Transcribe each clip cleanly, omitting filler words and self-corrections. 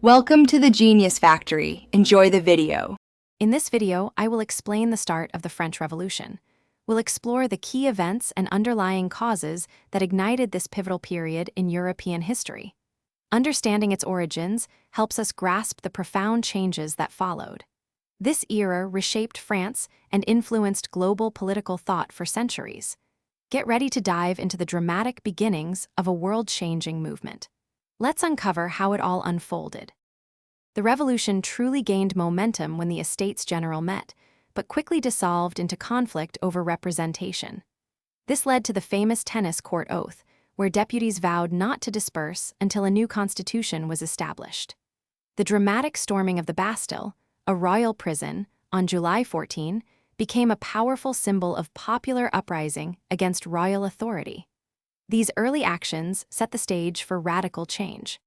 Welcome to the Genius Factory. Enjoy the video. In this video, I will explain the start of the French Revolution. We'll explore the key events and underlying causes that ignited this pivotal period in European history. Understanding its origins helps us grasp the profound changes that followed. This era reshaped France and influenced global political thought for centuries. Get ready to dive into the dramatic beginnings of a world-changing movement. Let's uncover how it all unfolded. The revolution truly gained momentum when the Estates General met, but quickly dissolved into conflict over representation. This led to the famous tennis court oath, where deputies vowed not to disperse until a new constitution was established. The dramatic storming of the Bastille, a royal prison, on July 14, became a powerful symbol of popular uprising against royal authority. These early actions set the stage for radical change.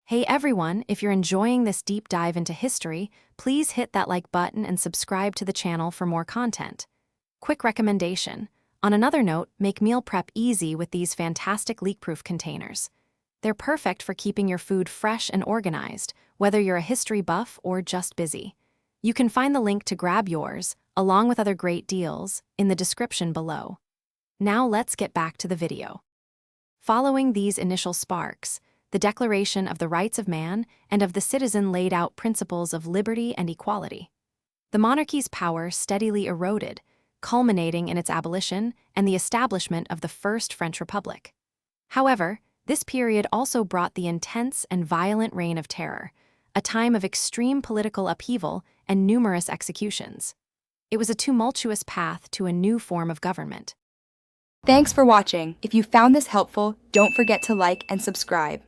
Hey everyone, if you're enjoying this deep dive into history, please hit that like button and subscribe to the channel for more content. Quick recommendation. On another note, make meal prep easy with these fantastic leak-proof containers. They're perfect for keeping your food fresh and organized, whether you're a history buff or just busy. You can find the link to grab yours, along with other great deals, in the description below. Now let's get back to the video. Following these initial sparks, the Declaration of the Rights of Man and of the Citizen laid out principles of liberty and equality. The monarchy's power steadily eroded, culminating in its abolition and the establishment of the First French Republic. However, this period also brought the intense and violent Reign of Terror, a time of extreme political upheaval and numerous executions. It was a tumultuous path to a new form of government. Thanks for watching. If you found this helpful, don't forget to like and subscribe.